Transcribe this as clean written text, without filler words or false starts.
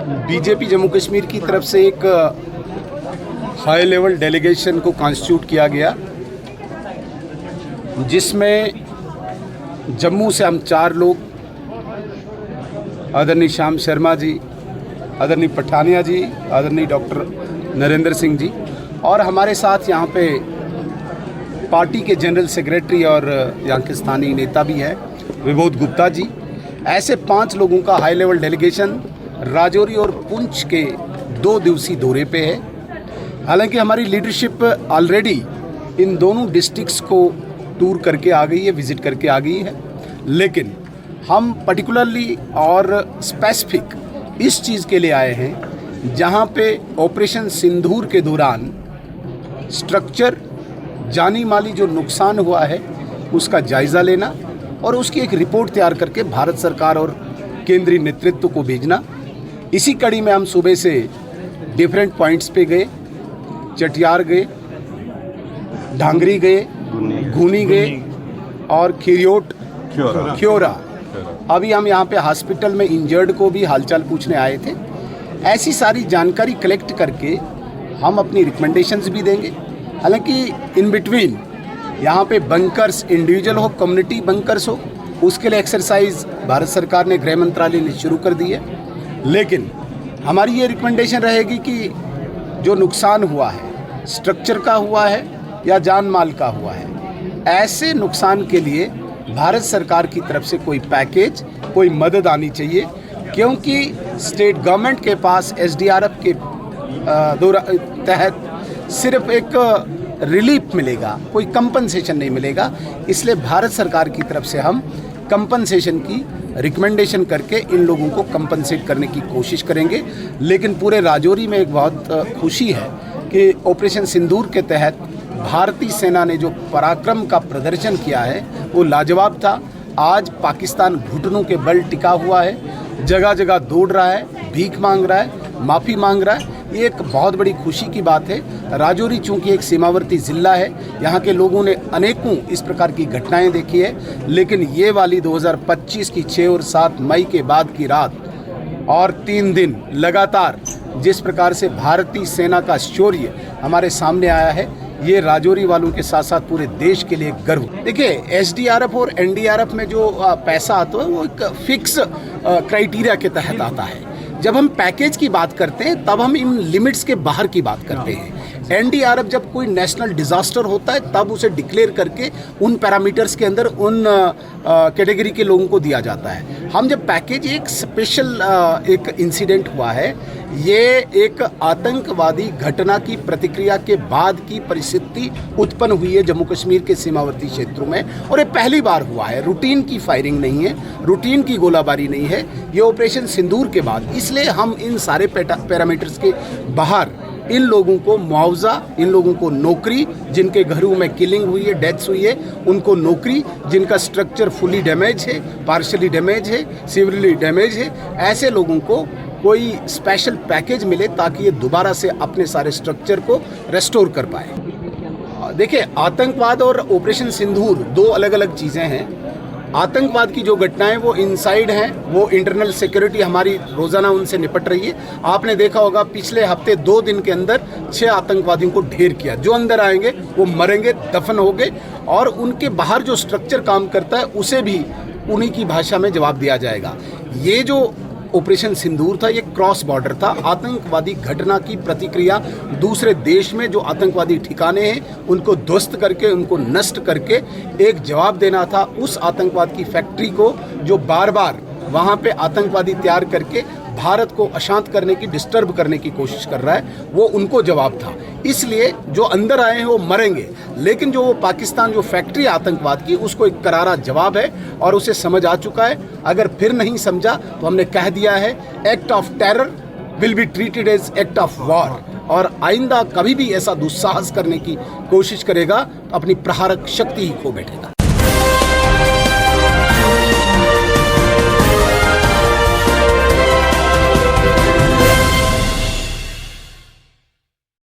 BJP Jammu Kashmir की तरफ से एक हाई लेवल डेलीगेशन को कॉन्स्टिट्यूट किया गया, जिसमें जम्मू से हम 4 लोग, आदरणीय श्याम शर्मा जी, आदरणीय पठानिया जी, आदरणीय डॉक्टर नरेंद्र सिंह जी, और हमारे साथ यहाँ पे पार्टी के जनरल सेक्रेटरी और यहाँ के स्थानीय नेता भी हैं, विबोध गुप्ता जी। ऐसे 5 लोगों का हाई लेवल डेलीगेशन राजौरी और पुंछ के 2 दिवसीय दौरे पे है। हालांकि हमारी लीडरशिप ऑलरेडी इन दोनों डिस्ट्रिक्ट्स को टूर करके आ गई है, विज़िट करके आ गई है, लेकिन हम पर्टिकुलरली और स्पेसिफिक इस चीज़ के लिए आए हैं जहां पे ऑपरेशन सिंदूर के दौरान स्ट्रक्चर, जानी माली जो नुकसान हुआ है उसका जायज़ा लेना और उसकी एक रिपोर्ट तैयार करके भारत सरकार और केंद्रीय नेतृत्व को भेजना। इसी कड़ी में हम सुबह से डिफरेंट पॉइंट्स पे गए, चटियार गए, ढांगरी गए, घूनी गए और खिरियोट, ख्योरा। अभी हम यहाँ पे हॉस्पिटल में इंजर्ड को भी हालचाल पूछने आए थे। ऐसी सारी जानकारी कलेक्ट करके हम अपनी रिकमेंडेशंस भी देंगे। हालांकि इन बिटवीन यहाँ पे बंकर्स, इंडिविजुअल हो, कम्युनिटी बंकर्स हो, उसके लिए एक्सरसाइज भारत सरकार ने, गृह मंत्रालय ने शुरू कर दी है। लेकिन हमारी ये रिकमेंडेशन रहेगी कि जो नुकसान हुआ है, स्ट्रक्चर का हुआ है या जान माल का हुआ है, ऐसे नुकसान के लिए भारत सरकार की तरफ से कोई पैकेज, कोई मदद आनी चाहिए, क्योंकि स्टेट गवर्नमेंट के पास SDRF के तहत सिर्फ एक रिलीफ मिलेगा, कोई कंपनसेशन नहीं मिलेगा। इसलिए भारत सरकार की तरफ से हम कंपनसेशन की रिकमेंडेशन करके इन लोगों को कंपनसेट करने की कोशिश करेंगे। लेकिन पूरे राजौरी में एक बहुत खुशी है कि ऑपरेशन सिंदूर के तहत भारतीय सेना ने जो पराक्रम का प्रदर्शन किया है वो लाजवाब था। आज पाकिस्तान घुटनों के बल टिका हुआ है, जगह जगह दौड़ रहा है, भीख मांग रहा है, माफ़ी मांग रहा है। ये एक बहुत बड़ी खुशी की बात है। राजौरी चूँकि एक सीमावर्ती ज़िला है, यहाँ के लोगों ने अनेकों इस प्रकार की घटनाएं देखी है, लेकिन ये वाली 2025 की 6 और 7 मई के बाद की रात और 3 दिन लगातार जिस प्रकार से भारतीय सेना का शौर्य हमारे सामने आया है, ये राजौरी वालों के साथ साथ पूरे देश के लिए गर्व। देखिए, SDRF और NDRF में जो पैसा आता है वो एक फिक्स क्राइटेरिया के तहत आता है। जब हम पैकेज की बात करते हैं तब हम इन लिमिट्स के बाहर की बात करते हैं। NDRF जब कोई नेशनल डिज़ास्टर होता है तब उसे डिक्लेयर करके उन पैरामीटर्स के अंदर उन कैटेगरी के लोगों को दिया जाता है। हम जब पैकेज, एक स्पेशल एक इंसिडेंट हुआ है, ये एक आतंकवादी घटना की प्रतिक्रिया के बाद की परिस्थिति उत्पन्न हुई है जम्मू कश्मीर के सीमावर्ती क्षेत्रों में, और ये पहली बार हुआ है। रूटीन की फायरिंग नहीं है, रूटीन की गोलाबारी नहीं है, ये ऑपरेशन सिंदूर के बाद। इसलिए हम इन सारे पैरामीटर्स के बाहर इन लोगों को मुआवजा, इन लोगों को नौकरी, जिनके घरों में किलिंग हुई है, डेथ्स हुई है, उनको नौकरी, जिनका स्ट्रक्चर फुली डैमेज है, पार्शली डैमेज है, सिवियरली डैमेज है, ऐसे लोगों को कोई स्पेशल पैकेज मिले ताकि ये दोबारा से अपने सारे स्ट्रक्चर को रेस्टोर कर पाए। देखिए, आतंकवाद और ऑपरेशन सिंदूर 2 अलग अलग चीज़ें हैं। आतंकवाद की जो घटनाएं वो इनसाइड हैं, वो इंटरनल सिक्योरिटी हमारी रोज़ाना उनसे निपट रही है। आपने देखा होगा पिछले हफ्ते 2 दिन के अंदर 6 आतंकवादियों को ढेर किया। जो अंदर आएंगे वो मरेंगे, दफन हो गए, और उनके बाहर जो स्ट्रक्चर काम करता है उसे भी उन्हीं की भाषा में जवाब दिया जाएगा। ये जो ऑपरेशन सिंदूर था, ये क्रॉस बॉर्डर था। आतंकवादी घटना की प्रतिक्रिया दूसरे देश में जो आतंकवादी ठिकाने हैं उनको ध्वस्त करके, उनको नष्ट करके एक जवाब देना था उस आतंकवाद की फैक्ट्री को जो बार बार वहाँ पे आतंकवादी तैयार करके भारत को अशांत करने की, डिस्टर्ब करने की कोशिश कर रहा है, वो उनको जवाब था। इसलिए जो अंदर आए हैं वो मरेंगे, लेकिन जो वो पाकिस्तान जो फैक्ट्री आतंकवाद की, उसको एक करारा जवाब है और उसे समझ आ चुका है। अगर फिर नहीं समझा तो हमने कह दिया है, act of terror will be treated as act of war, और आइंदा कभी भी ऐसा दुस्साहस करने की कोशिश करेगा तो अपनी प्रहारक शक्ति ही खो बैठेगा।